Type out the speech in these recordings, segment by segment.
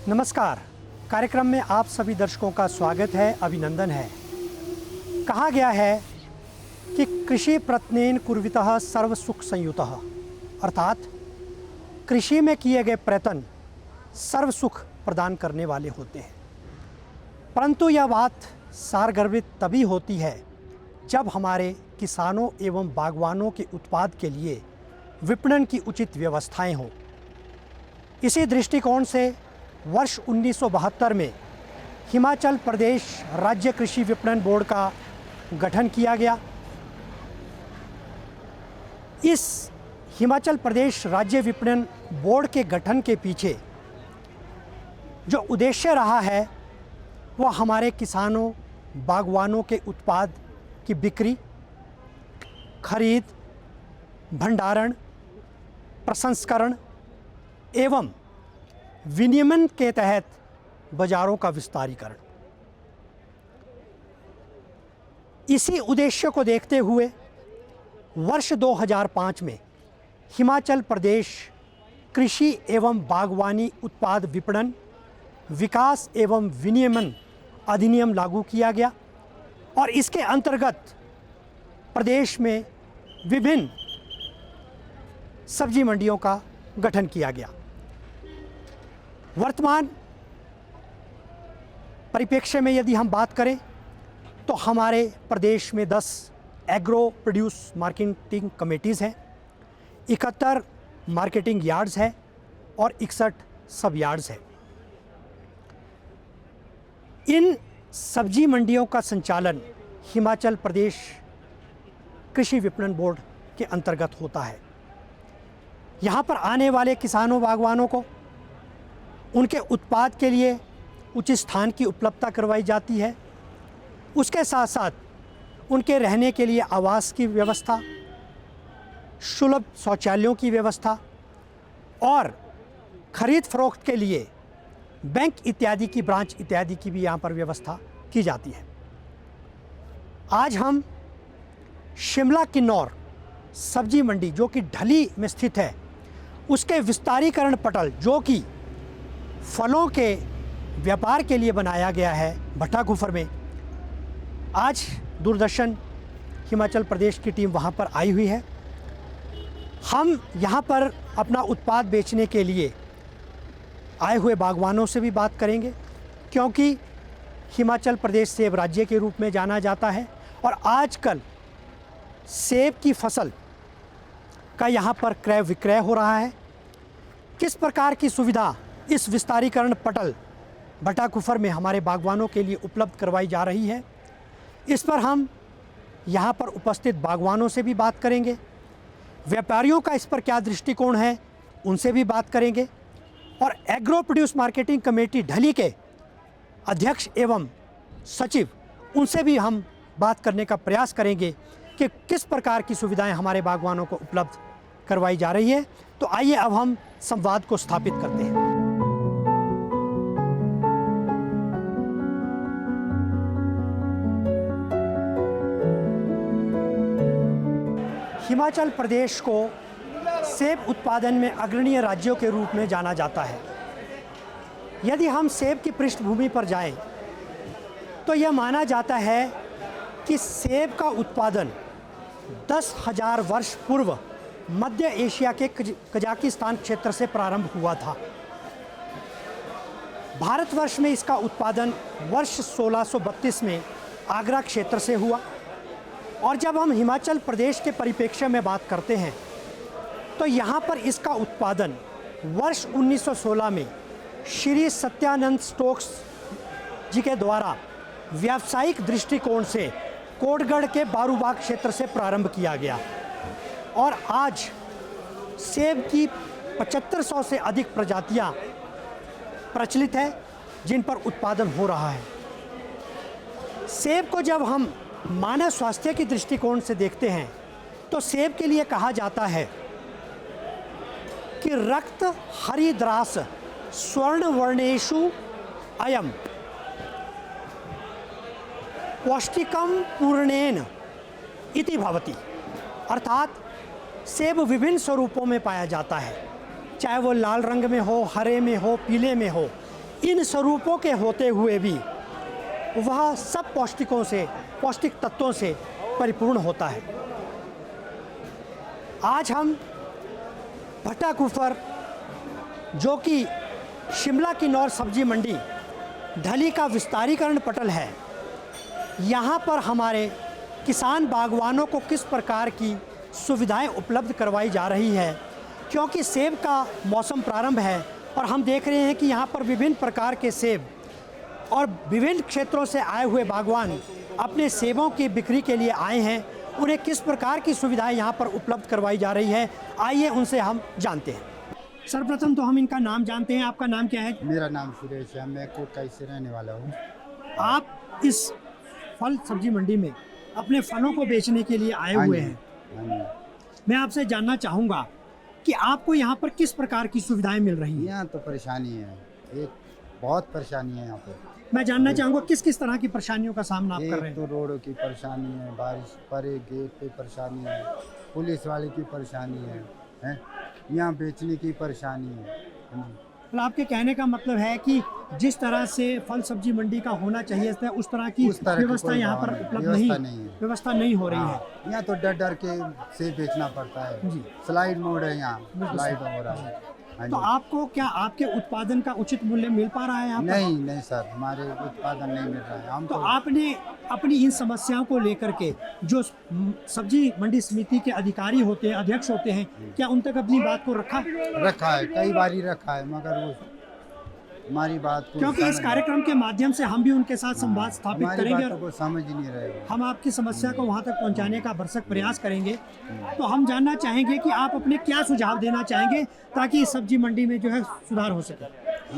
नमस्कार। कार्यक्रम में आप सभी दर्शकों का स्वागत है, अभिनंदन है। कहा गया है कि कृषि प्रत्नेन कुर्वितः सर्व सुख संयुतः, अर्थात कृषि में किए गए प्रयत्न सर्व सुख प्रदान करने वाले होते हैं। परंतु यह बात सारगर्भित तभी होती है जब हमारे किसानों एवं बागवानों के उत्पाद के लिए विपणन की उचित व्यवस्थाएं हों। इसी दृष्टिकोण से वर्ष 1972 में हिमाचल प्रदेश राज्य कृषि विपणन बोर्ड का गठन किया गया। इस हिमाचल प्रदेश राज्य विपणन बोर्ड के गठन के पीछे जो उद्देश्य रहा है वह हमारे किसानों बागवानों के उत्पाद की बिक्री, खरीद, भंडारण, प्रसंस्करण एवं विनियमन के तहत बाजारों का विस्तारीकरण। इसी उद्देश्य को देखते हुए वर्ष 2005 में हिमाचल प्रदेश कृषि एवं बागवानी उत्पाद विपणन विकास एवं विनियमन अधिनियम लागू किया गया और इसके अंतर्गत प्रदेश में विभिन्न सब्जी मंडियों का गठन किया गया। वर्तमान परिप्रेक्ष्य में यदि हम बात करें तो हमारे प्रदेश में 10 एग्रो प्रोड्यूस मार्केटिंग कमेटीज़ हैं, 71 मार्केटिंग यार्ड्स हैं और 61 सब यार्ड्स हैं। इन सब्जी मंडियों का संचालन हिमाचल प्रदेश कृषि विपणन बोर्ड के अंतर्गत होता है। यहाँ पर आने वाले किसानों बागवानों को उनके उत्पाद के लिए उचित स्थान की उपलब्धता करवाई जाती है। उसके साथ साथ उनके रहने के लिए आवास की व्यवस्था, सुलभ शौचालयों की व्यवस्था और खरीद फरोख्त के लिए बैंक इत्यादि की ब्रांच इत्यादि की भी यहाँ पर व्यवस्था की जाती है। आज हम शिमला किन्नौर सब्जी मंडी जो कि ढली में स्थित है उसके विस्तारीकरण पटल जो कि फलों के व्यापार के लिए बनाया गया है भट्टाकुफर में, आज दूरदर्शन हिमाचल प्रदेश की टीम वहाँ पर आई हुई है। हम यहाँ पर अपना उत्पाद बेचने के लिए आए हुए बागवानों से भी बात करेंगे क्योंकि हिमाचल प्रदेश सेब राज्य के रूप में जाना जाता है और आजकल सेब की फसल का यहाँ पर क्रय विक्रय हो रहा है। किस प्रकार की सुविधा इस विस्तारीकरण पटल भट्टाकुफर में हमारे बागवानों के लिए उपलब्ध करवाई जा रही है, इस पर हम यहाँ पर उपस्थित बागवानों से भी बात करेंगे। व्यापारियों का इस पर क्या दृष्टिकोण है उनसे भी बात करेंगे और एग्रो प्रोड्यूस मार्केटिंग कमेटी ढली के अध्यक्ष एवं सचिव उनसे भी हम बात करने का प्रयास करेंगे कि किस प्रकार की सुविधाएं हमारे बागवानों को उपलब्ध करवाई जा रही है। तो आइए अब हम संवाद को स्थापित करते हैं। हिमाचल प्रदेश को सेब उत्पादन में अग्रणीय राज्यों के रूप में जाना जाता है। यदि हम सेब की पृष्ठभूमि पर जाएं तो यह माना जाता है कि सेब का उत्पादन 10,000 वर्ष पूर्व मध्य एशिया के कजाकिस्तान क्षेत्र से प्रारंभ हुआ था। भारतवर्ष में इसका उत्पादन वर्ष 1632 में आगरा क्षेत्र से हुआ और जब हम हिमाचल प्रदेश के परिप्रेक्ष्य में बात करते हैं तो यहाँ पर इसका उत्पादन वर्ष 1916 में श्री सत्यानंद स्टोक्स जी के द्वारा व्यावसायिक दृष्टिकोण से कोटगढ़ के बारूबाग क्षेत्र से प्रारंभ किया गया और आज सेब की 7500 से अधिक प्रजातियां प्रचलित है जिन पर उत्पादन हो रहा है। सेब को जब हम मानव स्वास्थ्य की दृष्टिकोण से देखते हैं तो सेब के लिए कहा जाता है कि रक्त हरिद्रास स्वर्ण वर्णेषु अयम पौष्टिकम पूर्णेन इति भवति, अर्थात सेब विभिन्न स्वरूपों में पाया जाता है, चाहे वो लाल रंग में हो, हरे में हो, पीले में हो। इन स्वरूपों के होते हुए भी वह सब पौष्टिक तत्वों से परिपूर्ण होता है। आज हम भट्टा कुफर, जो कि शिमला किन्नौर सब्जी मंडी ढली का विस्तारीकरण पटल है, यहाँ पर हमारे किसान बागवानों को किस प्रकार की सुविधाएं उपलब्ध करवाई जा रही है, क्योंकि सेब का मौसम प्रारंभ है और हम देख रहे हैं कि यहाँ पर विभिन्न प्रकार के सेब और विभिन्न क्षेत्रों से आए हुए बागवान अपने सेबों की बिक्री के लिए आए हैं। उन्हें किस प्रकार की सुविधाएं यहाँ पर उपलब्ध करवाई जा रही है, आइए उनसे हम जानते हैं। सर्वप्रथम तो हम इनका नाम जानते हैं। आपका नाम क्या है? मेरा नाम सुरेश है, मैं कोटकाई से रहने वाला हूँ। आप इस फल सब्जी मंडी में अपने फलों को बेचने के लिए आए हुए हैं। मैं आपसे जानना चाहूँगा कि आपको यहाँ पर किस प्रकार की सुविधाएं मिल रही हैं? यहाँ तो परेशानी है, एक बहुत परेशानी है यहाँ पर। मैं जानना चाहूँगा किस किस तरह की परेशानियों का सामना आप कर रहे हैं? तो रोडों की परेशानी है, बारिश परे गेट पे परेशानी है, पुलिस वाले की परेशानी है, यहाँ बेचने की परेशानी है। मतलब आपके कहने का मतलब है कि जिस तरह से फल सब्जी मंडी का होना चाहिए उस तरह की व्यवस्था यहाँ पर उपलब्ध नहीं है, व्यवस्था नहीं हो रही है। यहाँ तो डर डर के से बेचना पड़ता है जी। स्लाइड मोड है यहाँ, स्लाइड हो रहा है। तो आपको क्या आपके उत्पादन का उचित मूल्य मिल पा रहा है यहाँ पर? नहीं सर, हमारे उत्पादन नहीं मिल रहा है। हम तो आपने अपनी इन समस्याओं को लेकर के जो सब्जी मंडी समिति के अधिकारी होते हैं, अध्यक्ष होते हैं, क्या उन तक अपनी बात को रखा है? कई बार ही रखा है, मगर वो हमारी बात को, क्योंकि इस कार्यक्रम के माध्यम से हम भी उनके साथ संवाद स्थापित करेंगे और वो समझ ही नहीं रहे। हम आपकी समस्या को वहां तक पहुंचाने का भरसक प्रयास करेंगे। तो हम जानना चाहेंगे कि आप अपने क्या सुझाव देना चाहेंगे ताकि इस सब्जी मंडी में जो है सुधार हो सके।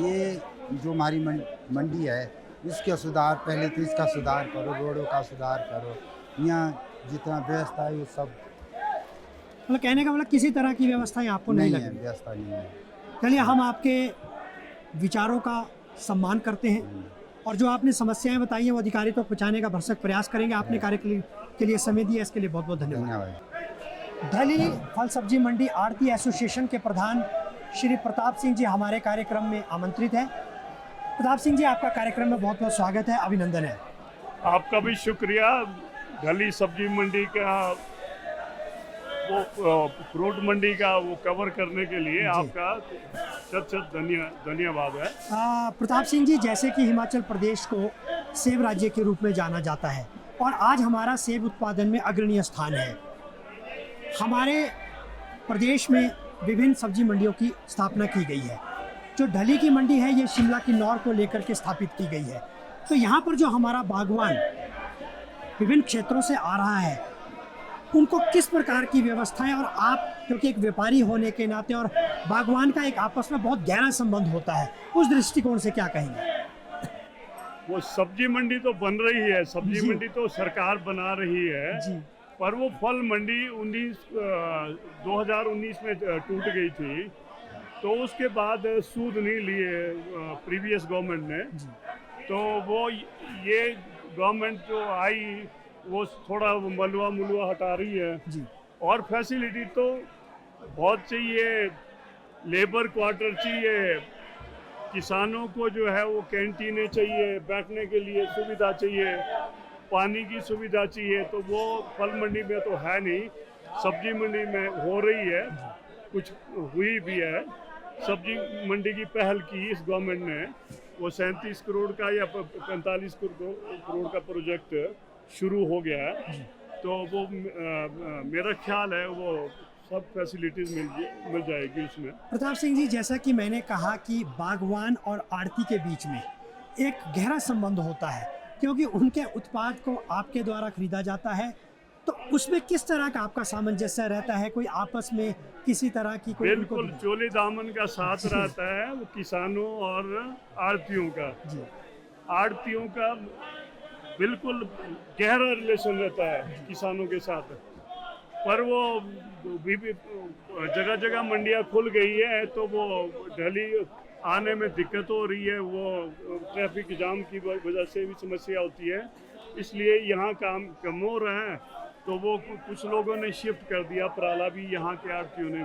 ये जो हमारी मंडी है, इसका सुधार, पहले तो इसका सुधार करो, रोडों का सुधार करो, यहाँ जितना व्यवस्था है वो सब, मतलब कहने का मतलब किसी तरह की व्यवस्था आपको नहीं है? व्यवस्था नहीं है। चलिए, हम आपके विचारों का सम्मान करते हैं और जो आपने समस्याएं बताई हैं वो अधिकारी तक पहुंचाने का भरसक प्रयास करेंगे। आपने कार्य के लिए समय दिया, इसके लिए बहुत बहुत धन्यवाद। ढली फल सब्जी मंडी आड़ती एसोसिएशन के प्रधान श्री प्रताप सिंह जी हमारे कार्यक्रम में आमंत्रित हैं। प्रताप सिंह जी, आपका कार्यक्रम में बहुत बहुत स्वागत है, अभिनंदन है। आपका भी शुक्रिया। ढली सब्जी मंडी का वो फ्रूट मंडी का वो कवर करने के लिए आपका शत धन्यवाद है। प्रताप सिंह जी, जैसे कि हिमाचल प्रदेश को सेब राज्य के रूप में जाना जाता है और आज हमारा सेब उत्पादन में अग्रणीय स्थान है। हमारे प्रदेश में विभिन्न सब्जी मंडियों की स्थापना की गई है। जो ढली की मंडी है, ये शिमला किन्नौर को लेकर के स्थापित की गई है। तो यहाँ पर जो हमारा बागवान विभिन्न क्षेत्रों से आ रहा है, उनको किस प्रकार की व्यवस्थाएं, और आप क्योंकि एक व्यापारी होने के नाते और बागवान का एक आपस में बहुत गहरा संबंध होता है, उस दृष्टिकोण से क्या कहेंगे? वो सब्जी मंडी तो बन रही है, सब्जी मंडी तो सरकार बना रही है जी। पर वो फल मंडी 2019 में टूट गई थी, तो उसके बाद सूद नहीं लिए प्रीवियस गवर्नमेंट ने। तो वो ये गवर्नमेंट जो आई वो थोड़ा मलबा हटा रही है जी। और फैसिलिटी तो बहुत चाहिए, लेबर क्वार्टर चाहिए, किसानों को जो है वो कैंटीनें चाहिए, बैठने के लिए सुविधा चाहिए, पानी की सुविधा चाहिए। तो वो फल मंडी में तो है नहीं, सब्जी मंडी में हो रही है, कुछ हुई भी है। सब्जी मंडी की पहल की इस गवर्नमेंट ने, वो 37 करोड़ का या 45 करोड़ का प्रोजेक्ट शुरू हो गया है। तो वो मेरा ख्याल है वो सब फैसिलिटीज मिल जाएगी उसमें। प्रताप सिंह जी, जैसा कि मैंने कहा कि बागवान और आड़ती के बीच में एक गहरा संबंध होता है, क्योंकि उनके उत्पाद को आपके द्वारा खरीदा जाता है। तो उसमें किस तरह का आपका सामंजस्य रहता है? कोई आपस में किसी तरह की कोई? बिल्कुल चोले दामन का साथ रहता है वो किसानों और आड़तियों का। आड़तियों का बिल्कुल गहरा रिलेशन रहता है किसानों के साथ। पर वो जगह जगह मंडियाँ खुल गई है, तो वो ढली आने में दिक्कत हो रही है, वो ट्रैफिक जाम की वजह से भी समस्या होती है, इसलिए यहाँ काम कम हो रहा है। तो वो कुछ लोगों ने शिफ्ट कर दिया, पराला भी यहाँ के आड़तियों ने,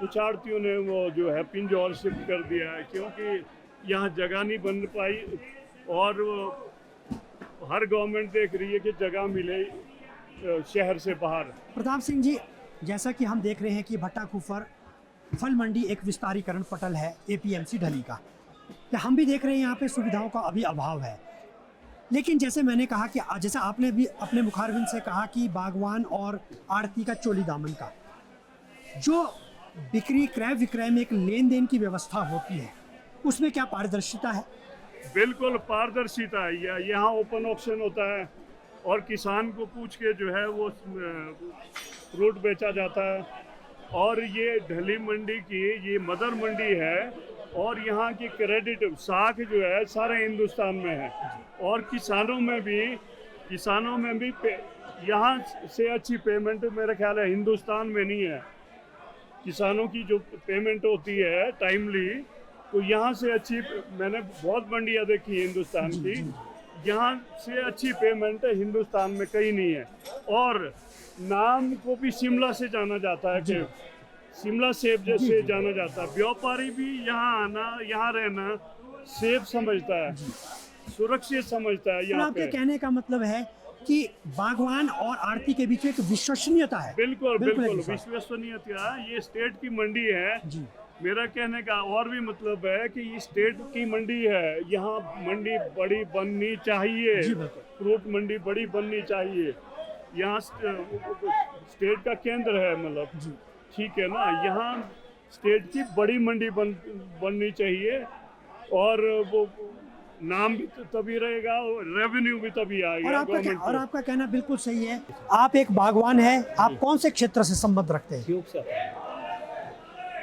कुछ आड़तियों ने वो जो है पिंजौर शिफ्ट कर दिया है, क्योंकि यहाँ जगह नहीं बन पाई, और हर गवर्नमेंट देख रही है कि जगह मिले शहर से बाहर। प्रताप सिंह जी, जैसा कि हम देख रहे हैं कि भट्टाकुफर फल मंडी एक विस्तारीकरण पटल है एपीएमसी ढली का। या हम भी देख रहे हैं यहाँ पे सुविधाओं का अभी अभाव है, लेकिन जैसे मैंने कहा कि जैसे आपने भी अपने मुखारबिन से कहा कि बागवान और आड़ती का चोली दामन का जो बिक्री क्रय विक्रय में एक लेन देन की व्यवस्था होती है, उसमें क्या पारदर्शिता है? बिल्कुल पारदर्शिता है। यहाँ ओपन ऑक्शन होता है और किसान को पूछ के जो है वो फ्रूट बेचा जाता है। और ये ढली मंडी की ये मदर मंडी है, और यहाँ की क्रेडिट साख जो है सारे हिंदुस्तान में है, और किसानों में भी यहाँ से अच्छी पेमेंट मेरा ख्याल है हिंदुस्तान में नहीं है। किसानों की जो पेमेंट होती है टाइमली, तो यहाँ से अच्छी, मैंने बहुत मंडियाँ देखी है हिंदुस्तान की, यहाँ से अच्छी पेमेंट हिंदुस्तान में कहीं नहीं है। और नाम को भी शिमला से जाना जाता है कि शिमला सेब जैसे जाना जाता है। व्यापारी भी यहाँ आना, यहाँ रहना सेब समझता है, सुरक्षित समझता है। यहाँ आपके पे कहने का मतलब है कि बागवान और आड़ती के बीच एक विश्वसनीयता है। बिल्कुल बिल्कुल विश्वसनीयता। ये स्टेट की मंडी है जी। मेरा कहने का और भी मतलब है कि ये स्टेट की मंडी है, यहाँ मंडी बड़ी बननी चाहिए, जी बिल्कुल। फ्रूट मंडी बड़ी बननी चाहिए। यहाँ स्टेट का केंद्र है, मतलब ठीक है ना, यहाँ स्टेट की बड़ी मंडी बननी चाहिए, और वो नाम भी तभी रहेगा, रेवेन्यू भी तभी आएगा गवर्नमेंट को। और आपका कहना बिल्कुल सही है। आप एक बागवान हैं, आप कौन से क्षेत्र से संबंध रखते हैं?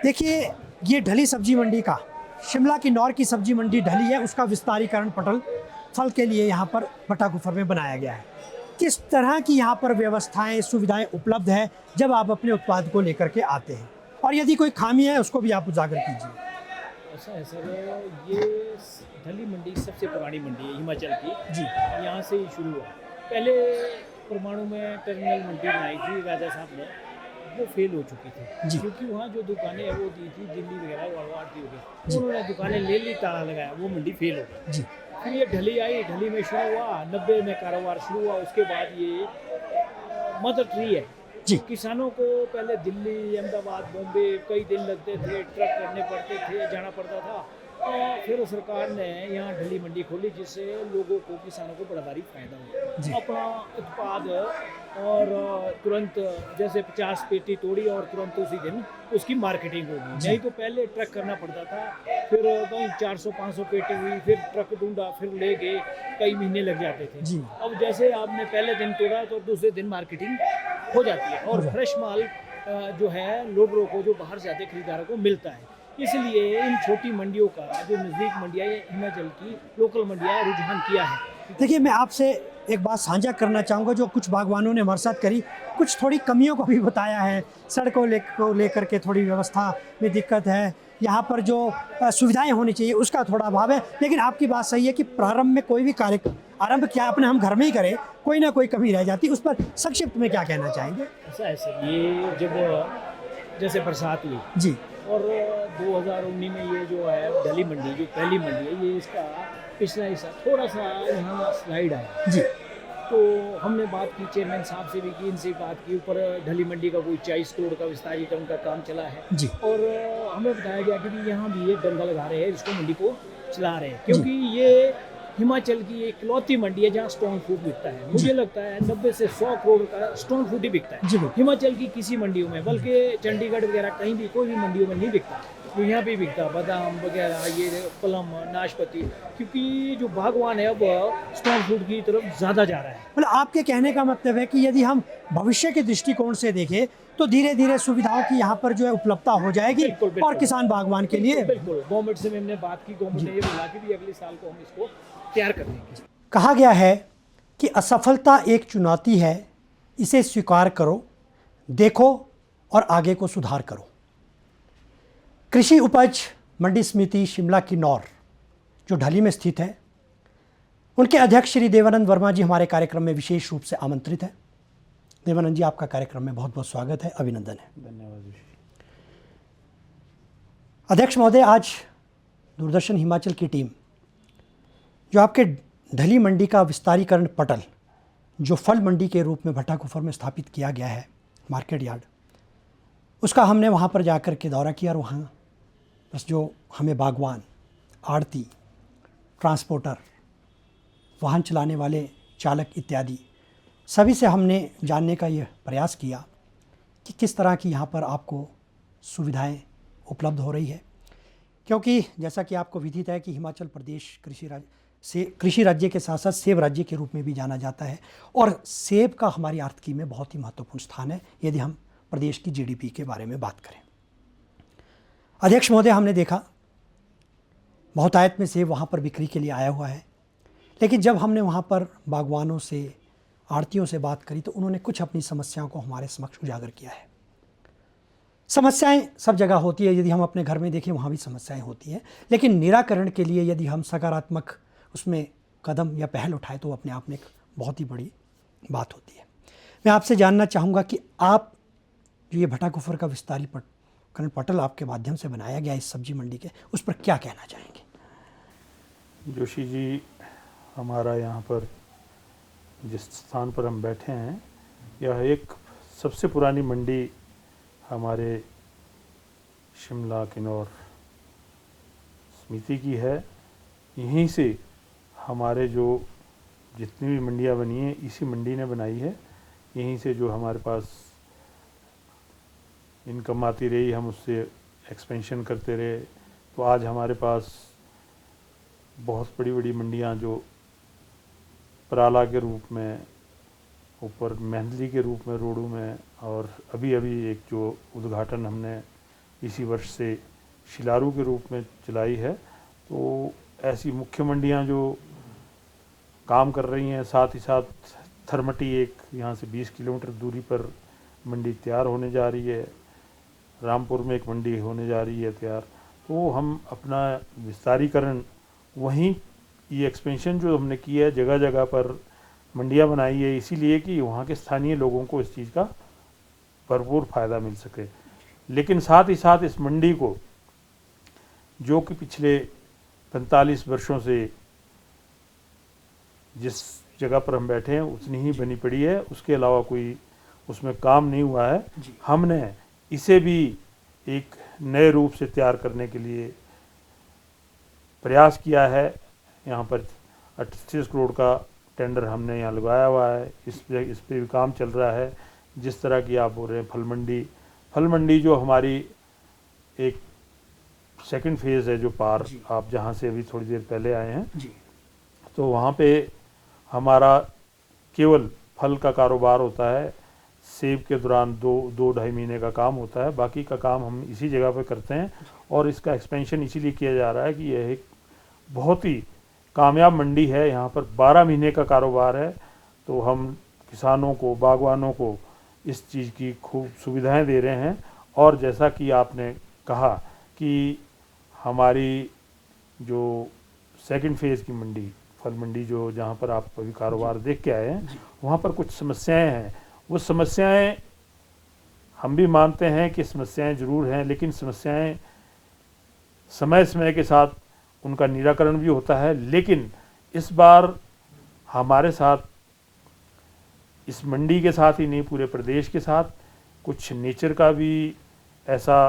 देखिए, ये ढली सब्जी मंडी का, शिमला की नौर की सब्जी मंडी ढली है, उसका विस्तारीकरण पटल फल के लिए यहाँ पर भट्टाकुफर में बनाया गया है। किस तरह की यहाँ पर व्यवस्थाएं सुविधाएं उपलब्ध है जब आप अपने उत्पाद को लेकर के आते हैं, और यदि कोई खामी है उसको भी आप उजागर कीजिए। ऐसा है सर, ये ढली मंडी सबसे पुरानी मंडी है हिमाचल की जी। यहाँ से ही शुरू हुआ। पहले परमाणु में टर्मिनल मंडी बनाई थी राजा साहब ने, वो फेल हो चुकी थी, क्योंकि वहाँ जो दुकानें हैं वो दी थी दिल्ली वगैरह और आती हो गई, उन्होंने दुकानें ले ली, ताला लगाया, वो मंडी फेल हो गई। फिर ये ढली आई, ढली में शुरू हुआ, 90 में कारोबार शुरू हुआ। उसके बाद ये मदर ट्री है जी। किसानों को पहले दिल्ली, अहमदाबाद, बॉम्बे कई दिन लगते थे, ट्रक करने पड़ते थे, जाना पड़ता था। और फिर सरकार ने यहाँ ढली मंडी खोली, जिससे लोगों को, किसानों को बड़ा भारी फायदा हुआ। अपना उत्पाद और तुरंत जैसे 50 पेटी तोड़ी और तुरंत उसी दिन उसकी मार्केटिंग होगी। नहीं तो पहले ट्रक करना पड़ता था, फिर कहीं 400-500 पेटी हुई, फिर ट्रक ढूंढा, फिर ले गए, कई महीने लग जाते थे। अब जैसे आपने पहले दिन तोड़ा तो दूसरे दिन मार्केटिंग हो जाती है, और फ्रेश माल जो है लोगों को, जो बाहर से आते खरीदारों को मिलता है। इसलिए इन छोटी मंडियों का, जो नज़दीक मंडियाँ हिमाचल की लोकल मंडियाँ, रुझान किया है। देखिए, मैं आपसे एक बात साझा करना चाहूँगा जो कुछ बागवानों ने हमारे साथ करी, कुछ थोड़ी कमियों को भी बताया है। सड़कों को लेकर के थोड़ी व्यवस्था में दिक्कत है, यहाँ पर जो सुविधाएं होनी चाहिए उसका थोड़ा अभाव है। लेकिन आपकी बात सही है कि प्रारंभ में कोई भी कार्य आरंभ किया अपने हम घर में ही करें, कोई ना कोई कमी रह जाती। उस पर संक्षिप्त में क्या कहना चाहेंगे? ऐसा है सर, ये जब जैसे बरसात हुई जी, और 2019 में ये जो है ढली मंडी, जो पहली मंडी है, ये इसका पिछला हिस्सा थोड़ा सा यहाँ स्लाइड आया जी। तो हमने बात की चेयरमैन साहब से भी की, इनसे बात की, ऊपर ढली मंडी का कोई 40 करोड़ का विस्तारीकरण का काम चला है जी। और हमें बताया गया कि यहाँ भी ये डंडा लगा रहे हैं, इसको मंडी को चला रहे हैं, क्योंकि ये हिमाचल की एक इकलौती मंडी है जहाँ स्टोन फूड बिकता है। मुझे लगता है 90 से 100 करोड़ का स्टोन फूड ही बिकता है हिमाचल की किसी मंडियों में, बल्कि चंडीगढ़ वगैरह कहीं भी कोई भी मंडियों में नहीं बिकता। तो यहाँ पे बिकता बादाम वगैरह, ये पलम, नाशपाती, क्योंकि जो बागवान है अब स्टोन फूड की तरफ ज़्यादा जा रहा है। मतलब आपके कहने का मतलब है कि यदि हम भविष्य के दृष्टिकोण से देखें तो धीरे धीरे सुविधाओं की यहाँ पर जो है उपलब्धता हो जाएगी। बिल्कुल, बिल्कुल। और किसान बागवान के लिए बिल्कुल, गवर्नमेंट से हमने बात की, गवर्नमेंट ने ये बोला कि भी अगले साल को हम इसको तैयार कर देंगे। कहा गया है कि असफलता एक चुनौती है, इसे स्वीकार करो, देखो और आगे को सुधार करो। कृषि उपज मंडी समिति शिमला की नौर जो ढली में स्थित है, उनके अध्यक्ष श्री देवानंद वर्मा जी हमारे कार्यक्रम में विशेष रूप से आमंत्रित है। देवानंद जी, आपका कार्यक्रम में बहुत बहुत स्वागत है, अभिनंदन है। धन्यवाद। अध्यक्ष महोदय, आज दूरदर्शन हिमाचल की टीम जो आपके ढली मंडी का विस्तारीकरण पटल जो फल मंडी के रूप में भट्टाकुफर में स्थापित किया गया है, मार्केट यार्ड, उसका हमने वहाँ पर जाकर के दौरा किया और वहाँ बस जो हमें बागवान, आड़ती, ट्रांसपोर्टर, वाहन चलाने वाले चालक इत्यादि सभी से हमने जानने का यह प्रयास किया कि किस तरह की यहाँ पर आपको सुविधाएं उपलब्ध हो रही है, क्योंकि जैसा कि आपको विदित है कि हिमाचल प्रदेश कृषि राज्य के साथ साथ सेब राज्य के रूप में भी जाना जाता है और सेब का हमारी आर्थिकी में बहुत ही महत्वपूर्ण स्थान है यदि हम प्रदेश की जीडीपी के बारे में बात करें। अध्यक्ष महोदय, हमने देखा बहुतायत में सेब वहाँ पर बिक्री के लिए आया हुआ है, लेकिन जब हमने वहाँ पर बागवानों से, आड़तियों से बात करी तो उन्होंने कुछ अपनी समस्याओं को हमारे समक्ष उजागर किया है। समस्याएं सब जगह होती है, यदि हम अपने घर में देखें वहाँ भी समस्याएं होती हैं, लेकिन निराकरण के लिए यदि हम सकारात्मक उसमें कदम या पहल उठाएं तो अपने आप में एक बहुत ही बड़ी बात होती है। मैं आपसे जानना चाहूँगा कि आप जो ये भट्टाकुफर का विस्तारीकरण पटल आपके माध्यम से बनाया गया इस सब्जी मंडी के, उस पर क्या कहना चाहेंगे? जोशी जी, हमारा यहाँ पर जिस स्थान पर हम बैठे हैं यह एक सबसे पुरानी मंडी हमारे शिमला, किन्नौर समिति की है। यहीं से हमारे जो जितनी भी मंडियाँ बनी हैं इसी मंडी ने बनाई है। यहीं से जो हमारे पास इनकम आती रही हम उससे एक्सपेंशन करते रहे, तो आज हमारे पास बहुत बड़ी बड़ी मंडियाँ जो पराला के रूप में, ऊपर मेहंदली के रूप में रोडू में, और अभी अभी एक जो उद्घाटन हमने इसी वर्ष से शिलारू के रूप में चलाई है, तो ऐसी मुख्य मंडियां जो काम कर रही हैं। साथ ही साथ थरमटी एक यहाँ से 20 किलोमीटर दूरी पर मंडी तैयार होने जा रही है। रामपुर में एक मंडी होने जा रही है तैयार। तो हम अपना विस्तारीकरण वहीं, ये एक्सपेंशन जो हमने की है, जगह जगह पर मंडियाँ बनाई है इसीलिए कि वहाँ के स्थानीय लोगों को इस चीज़ का भरपूर फ़ायदा मिल सके। लेकिन साथ ही साथ इस मंडी को, जो कि पिछले 45 वर्षों से जिस जगह पर हम बैठे हैं उतनी ही बनी पड़ी है, उसके अलावा कोई उसमें काम नहीं हुआ है। हमने इसे भी एक नए रूप से तैयार करने के लिए प्रयास किया है। यहाँ पर 38 करोड़ का टेंडर हमने यहाँ लगाया हुआ है, इस पे भी काम चल रहा है। जिस तरह की आप बोल रहे हैं फल मंडी जो हमारी एक सेकंड फेज़ है, जो पार आप जहाँ से अभी थोड़ी देर पहले आए हैं, तो वहाँ पे हमारा केवल फल का कारोबार होता है। सेब के दौरान दो ढाई महीने का काम होता है, बाकी का काम हम इसी जगह पे करते हैं। और इसका एक्सपेंशन इसीलिए किया जा रहा है कि यह एक बहुत ही कामयाब मंडी है। यहाँ पर 12 महीने का कारोबार है, तो हम किसानों को, बागवानों को इस चीज़ की खूब सुविधाएं दे रहे हैं। और जैसा कि आपने कहा कि हमारी जो सेकंड फेज़ की मंडी, फल मंडी जो जहाँ पर आप अभी कारोबार देख के आए हैं, वहाँ पर कुछ समस्याएं हैं। वो समस्याएं हम भी मानते हैं कि समस्याएं ज़रूर हैं, लेकिन समस्याएं समय समय के साथ उनका निराकरण भी होता है। लेकिन इस बार हमारे साथ, इस मंडी के साथ ही नहीं पूरे प्रदेश के साथ, कुछ नेचर का भी ऐसा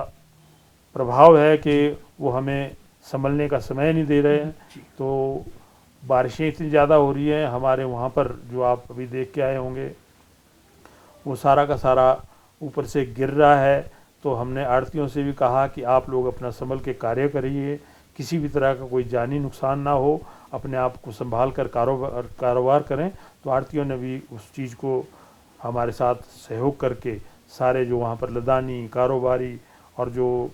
प्रभाव है कि वो हमें संभलने का समय नहीं दे रहे हैं। तो बारिशें इतनी ज़्यादा हो रही हैं हमारे वहाँ पर, जो आप अभी देख के आए होंगे, वो सारा का सारा ऊपर से गिर रहा है। तो हमने आड़तियों से भी कहा कि आप लोग अपना संभल के कार्य करिए, किसी भी तरह का कोई जानी नुकसान ना हो, अपने आप को संभाल कर कारोबार करें। तो आड़तियों ने भी उस चीज़ को हमारे साथ सहयोग करके, सारे जो वहाँ पर लदानी, कारोबारी और जो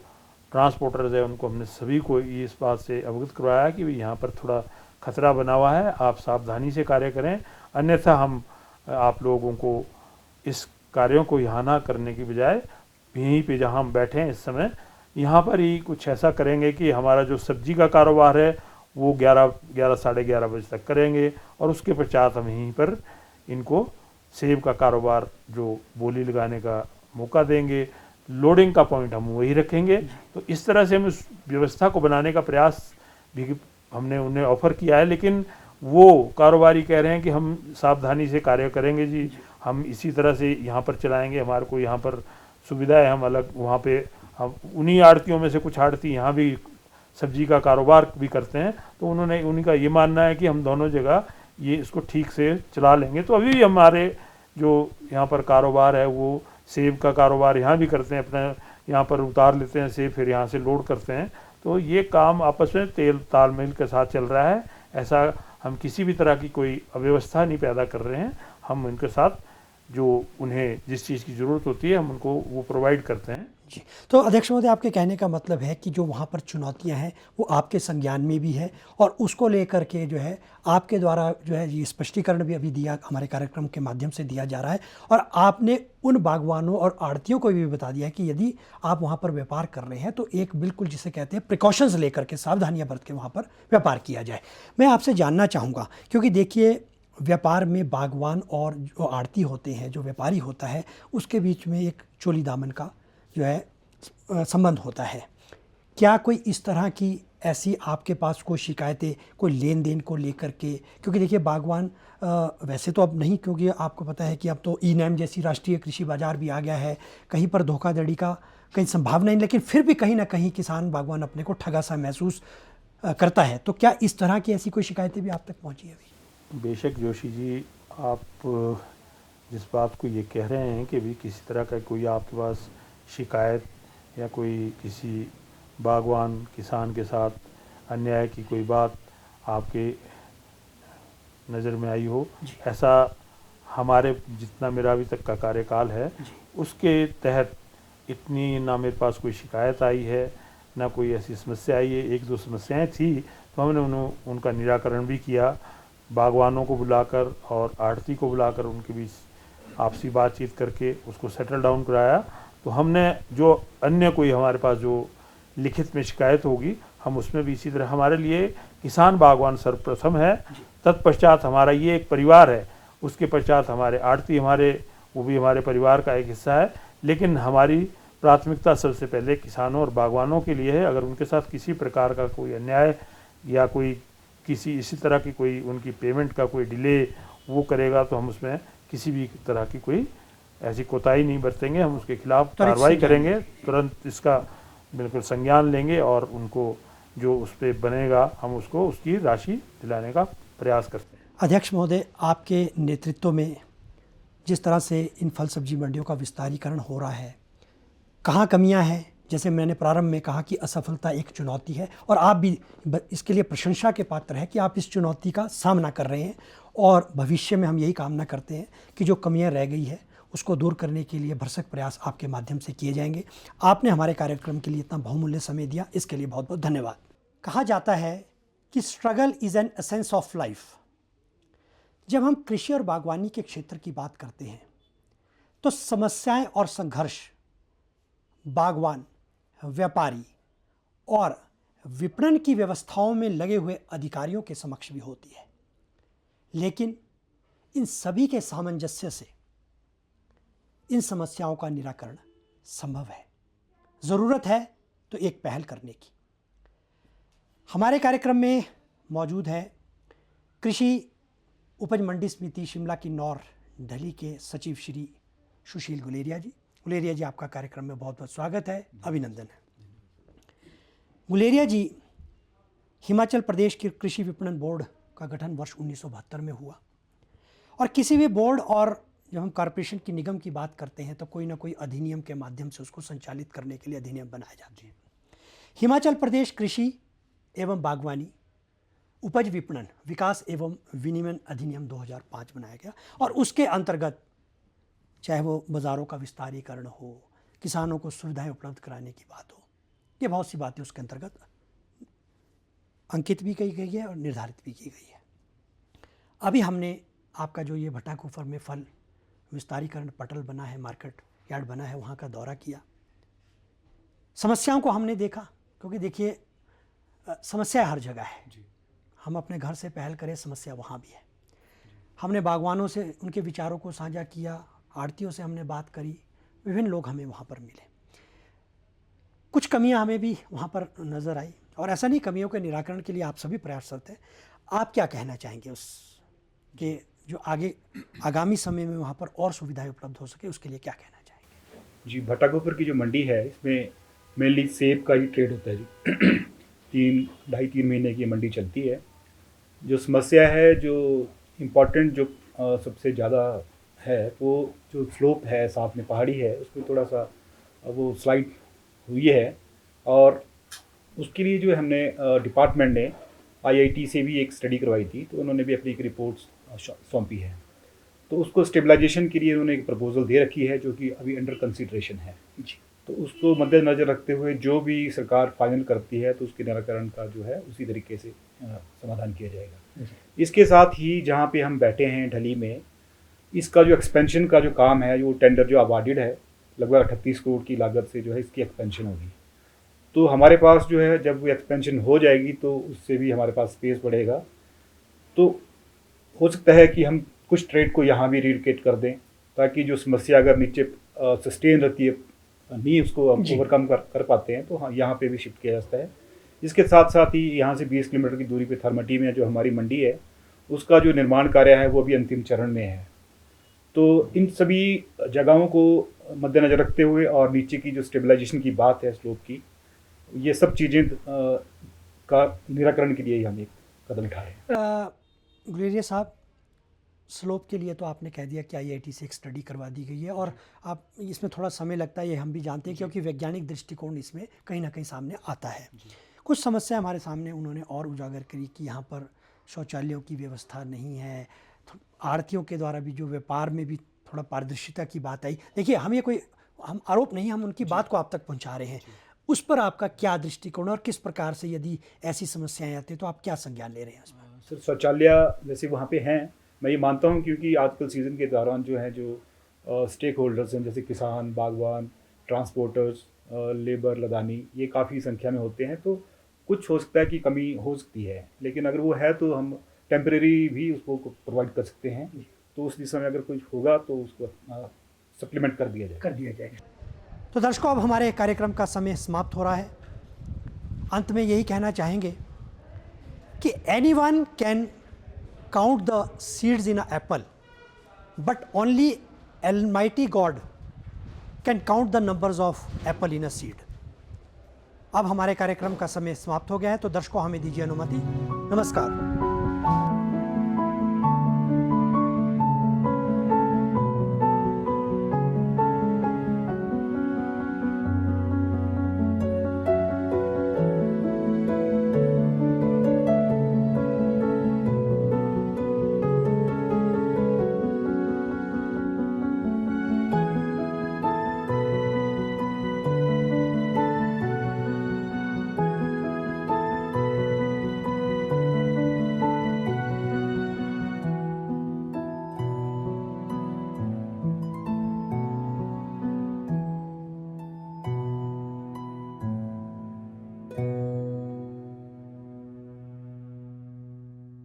ट्रांसपोर्टर्स है, उनको हमने सभी को इस बात से अवगत करवाया कि यहाँ पर थोड़ा खतरा बना हुआ है, आप सावधानी से कार्य करें, अन्यथा हम आप लोगों को इस कार्यों को यहाँ ना करने की बजाय यहीं पे जहाँ हम बैठे हैं इस समय, यहाँ पर ही कुछ ऐसा करेंगे कि हमारा जो सब्जी का कारोबार है वो 11 साढ़े 11 बजे तक करेंगे, और उसके पश्चात हम यहीं पर इनको सेब का कारोबार जो बोली लगाने का मौका देंगे, लोडिंग का पॉइंट हम वही रखेंगे। तो इस तरह से हम उस व्यवस्था को बनाने का प्रयास भी हमने उन्हें ऑफ़र किया है, लेकिन वो कारोबारी कह रहे हैं कि हम सावधानी से कार्य करेंगे जी, हम इसी तरह से यहाँ पर चलाएंगे, हमारे को यहाँ पर सुविधा है, हम अलग वहाँ पे हम उन्हीं आड़तियों में से कुछ आड़ती यहाँ भी सब्जी का कारोबार भी करते हैं, तो उन्हीं का ये मानना है कि हम दोनों जगह ये इसको ठीक से चला लेंगे। तो अभी भी हमारे जो यहाँ पर कारोबार है वो सेब का कारोबार यहाँ भी करते हैं, अपना यहाँ पर उतार लेते हैं सेब, फिर यहाँ से लोड करते हैं। तो ये काम आपस में तालमेल के साथ चल रहा है। ऐसा हम किसी भी तरह की कोई अव्यवस्था नहीं पैदा कर रहे हैं। हम उनके साथ जो उन्हें जिस चीज़ की ज़रूरत होती है हम उनको वो प्रोवाइड करते हैं। जी, तो अध्यक्ष महोदय, आपके कहने का मतलब है कि जो वहाँ पर चुनौतियाँ हैं वो आपके संज्ञान में भी है और उसको लेकर के जो है आपके द्वारा जो है ये स्पष्टीकरण भी अभी दिया, हमारे कार्यक्रम के माध्यम से दिया जा रहा है। और आपने उन बागवानों और आड़तियों को भी बता दिया कि यदि आप वहाँ पर व्यापार कर रहे हैं तो एक बिल्कुल जिसे कहते हैं प्रिकॉशंस लेकर के, सावधानियाँ बरत के वहाँ पर व्यापार किया जाए। मैं आपसे जानना चाहूँगा, क्योंकि देखिए व्यापार में बागवान और जो आड़ती होते हैं, जो व्यापारी होता है, उसके बीच में एक चोली दामन का जो है संबंध होता है। क्या कोई इस तरह की ऐसी आपके पास कोई शिकायतें, कोई लेन देन को लेकर के, क्योंकि देखिए बागवान वैसे तो अब नहीं, क्योंकि आपको पता है कि अब तो ई-नैम जैसी राष्ट्रीय कृषि बाजार भी आ गया है, कहीं पर धोखाधड़ी का कहीं संभावना नहीं, लेकिन फिर भी कहीं ना कहीं किसान बागवान अपने को ठगा सा महसूस करता है। तो क्या इस तरह की ऐसी कोई शिकायतें भी आप तक पहुँची है अभी? बेशक जोशी जी, आप जिस बात को ये कह रहे हैं कि भी किसी तरह का कोई आपके पास शिकायत या कोई किसी बागवान किसान के साथ अन्याय की कोई बात आपके नज़र में आई हो, ऐसा हमारे जितना मेरा अभी तक का कार्यकाल है उसके तहत इतनी ना मेरे पास कोई शिकायत आई है, ना कोई ऐसी समस्या आई है। एक दो समस्याएं थी तो हमने उनका निराकरण भी किया, बागवानों को बुलाकर और आड़ती को बुलाकर उनके बीच आपसी बातचीत करके उसको सेटल डाउन कराया। तो हमने जो अन्य कोई हमारे पास जो लिखित में शिकायत होगी हम उसमें भी इसी तरह, हमारे लिए किसान बागवान सर्वप्रथम है, तत्पश्चात हमारा ये एक परिवार है, उसके पश्चात हमारे आड़ती वो भी हमारे परिवार का एक हिस्सा है। लेकिन हमारी प्राथमिकता सबसे पहले किसानों और बागवानों के लिए है। अगर उनके साथ किसी प्रकार का कोई अन्याय या कोई किसी इसी तरह की कोई उनकी पेमेंट का कोई डिले वो करेगा तो हम उसमें किसी भी तरह की कोई ऐसी कोताही नहीं बरतेंगे, हम उसके खिलाफ कार्रवाई करेंगे, तुरंत इसका बिल्कुल संज्ञान लेंगे और उनको जो उस पर बनेगा हम उसको उसकी राशि दिलाने का प्रयास करते हैं। अध्यक्ष महोदय, आपके नेतृत्व में जिस तरह से इन फल सब्जी मंडियों का विस्तारीकरण हो रहा है, कहाँ कमियां हैं? जैसे मैंने प्रारंभ में कहा कि असफलता एक चुनौती है और आप भी इसके लिए प्रशंसा के पात्र हैं कि आप इस चुनौती का सामना कर रहे हैं और भविष्य में हम यही कामना करते हैं कि जो कमियां रह गई है उसको दूर करने के लिए भरसक प्रयास आपके माध्यम से किए जाएंगे। आपने हमारे कार्यक्रम के लिए इतना बहुमूल्य समय दिया, इसके लिए बहुत बहुत धन्यवाद। कहा जाता है कि struggle is an essence of life. जब हम कृषि और बागवानी के क्षेत्र की बात करते हैं तो समस्याएं और संघर्ष बागवान, व्यापारी और विपणन की व्यवस्थाओं में लगे हुए अधिकारियों के समक्ष भी होती है, लेकिन इन सभी के सामंजस्य से इन समस्याओं का निराकरण संभव है। ज़रूरत है तो एक पहल करने की। हमारे कार्यक्रम में मौजूद है कृषि उपज मंडी समिति शिमला की नौर ढली के सचिव श्री सुशील गुलेरिया जी। गुलेरिया जी, आपका कार्यक्रम में बहुत बहुत स्वागत है, अभिनंदन है। गुलेरिया जी, हिमाचल प्रदेश के कृषि विपणन बोर्ड का गठन वर्ष 1972 में हुआ और किसी भी बोर्ड और जब हम कॉरपोरेशन की निगम की बात करते हैं तो कोई ना कोई अधिनियम के माध्यम से उसको संचालित करने के लिए अधिनियम बनाए जाते हैं। हिमाचल प्रदेश कृषि एवं बागवानी उपज विपणन विकास एवं विनियमन अधिनियम 2005 बनाया गया और उसके अंतर्गत चाहे वो बाज़ारों का विस्तारीकरण हो, किसानों को सुविधाएं उपलब्ध कराने की बात हो, ये बहुत सी बातें उसके अंतर्गत अंकित भी की गई है और निर्धारित भी की गई है। अभी हमने आपका जो ये भट्टाकुफर में फल विस्तारीकरण पटल बना है, मार्केट यार्ड बना है, वहाँ का दौरा किया, समस्याओं को हमने देखा, क्योंकि देखिए समस्या हर जगह है। हम अपने घर से पहल करें, समस्या वहाँ भी है। हमने बागवानों से उनके विचारों को साझा किया, आड़तियों से हमने बात करी, विभिन्न लोग हमें वहाँ पर मिले। कुछ कमियां हमें भी वहाँ पर नज़र आई और ऐसा नहीं, कमियों के निराकरण के लिए आप सभी प्रयासरत हैं। आप क्या कहना चाहेंगे उस के जो आगामी समय में वहाँ पर और सुविधाएं उपलब्ध हो सके, उसके लिए क्या कहना चाहेंगे? जी, भट्टागोपर की जो मंडी है इसमें मेनली सेब का ही ट्रेड होता है जी। 2.5-3 महीने की मंडी चलती है। जो समस्या है, जो इम्पोर्टेंट जो सबसे ज़्यादा है, वो जो स्लोप है साथ में पहाड़ी है, उसमें थोड़ा सा वो स्लाइड हुई है, और उसके लिए जो हमने डिपार्टमेंट ने IIT से भी एक स्टडी करवाई थी, तो उन्होंने भी अपनी एक रिपोर्ट सौंपी है। तो उसको स्टेबलाइजेशन के लिए उन्होंने एक प्रपोजल दे रखी है जो कि अभी अंडर कंसिडरेशन है। तो उसको मद्देनज़र रखते हुए जो भी सरकार फाइनल करती है तो उसके निराकरण का जो है उसी तरीके से समाधान किया जाएगा। इसके साथ ही जहाँ पे हम बैठे हैं ढली में, इसका जो एक्सपेंशन का जो काम है, वो टेंडर जो अवार्डेड है, लगभग 38 करोड़ की लागत से जो है इसकी एक्सपेंशन होगी। तो हमारे पास जो है, जब वो एक्सपेंशन हो जाएगी तो उससे भी हमारे पास स्पेस बढ़ेगा। तो हो सकता है कि हम कुछ ट्रेड को यहाँ भी रिलोकेट कर दें, ताकि जो समस्या अगर नीचे सस्टेन रहती है, नहीं उसको हम ओवरकम कर पाते हैं, तो हाँ यहाँ पे भी शिफ्ट किया जा सकता है। इसके साथ साथ ही यहाँ से 20 किलोमीटर की दूरी पे थरमटी में जो हमारी मंडी है, उसका जो निर्माण कार्य है वो भी अंतिम चरण में है। तो इन सभी जगहों को मद्देनज़र रखते हुए और नीचे की जो स्टेबलाइजेशन की बात है स्लोप की, ये सब चीज़ें का निराकरण के लिए ही हम एक कदम उठाए हैं। गुलेरिया साहब, स्लोप के लिए तो आपने कह दिया कि IIT से एक स्टडी करवा दी गई है, और आप इसमें थोड़ा समय लगता है, ये हम भी जानते हैं, क्योंकि वैज्ञानिक दृष्टिकोण इसमें कहीं ना कहीं सामने आता है। कुछ समस्या हमारे सामने उन्होंने और उजागर करी कि यहाँ पर शौचालयों की व्यवस्था नहीं है, आढ़तियों के द्वारा भी जो व्यापार में भी थोड़ा पारदर्शिता की बात आई। देखिए, हम आरोप नहीं, हम उनकी बात को आप तक पहुँचा रहे हैं। उस पर आपका क्या दृष्टिकोण, और किस प्रकार से यदि ऐसी समस्याएं आती हैं तो आप क्या संज्ञान ले रहे हैं उसमें? सर, शौचालय वैसे वहाँ पे हैं, मैं ये मानता हूँ, क्योंकि आजकल सीज़न के दौरान जो है जो स्टेक होल्डर्स हैं, जैसे किसान, बागवान, ट्रांसपोर्टर्स, लेबर, लदानी, ये काफ़ी संख्या में होते हैं। तो कुछ हो सकता है कि कमी हो सकती है, लेकिन अगर वो है तो हम टेम्परेरी भी उसको प्रोवाइड कर सकते हैं। तो उस दिशा में अगर कुछ होगा तो उसको सप्लीमेंट कर दिया जाएगा। तो दर्शकों, अब हमारे कार्यक्रम का समय समाप्त हो रहा है। अंत में यही कहना चाहेंगे कि anyone can count the seeds in an apple, but only Almighty God can count the numbers of apple in a seed. अब हमारे कार्यक्रम का समय समाप्त हो गया है, तो दर्शकों हमें दीजिए अनुमति। नमस्कार।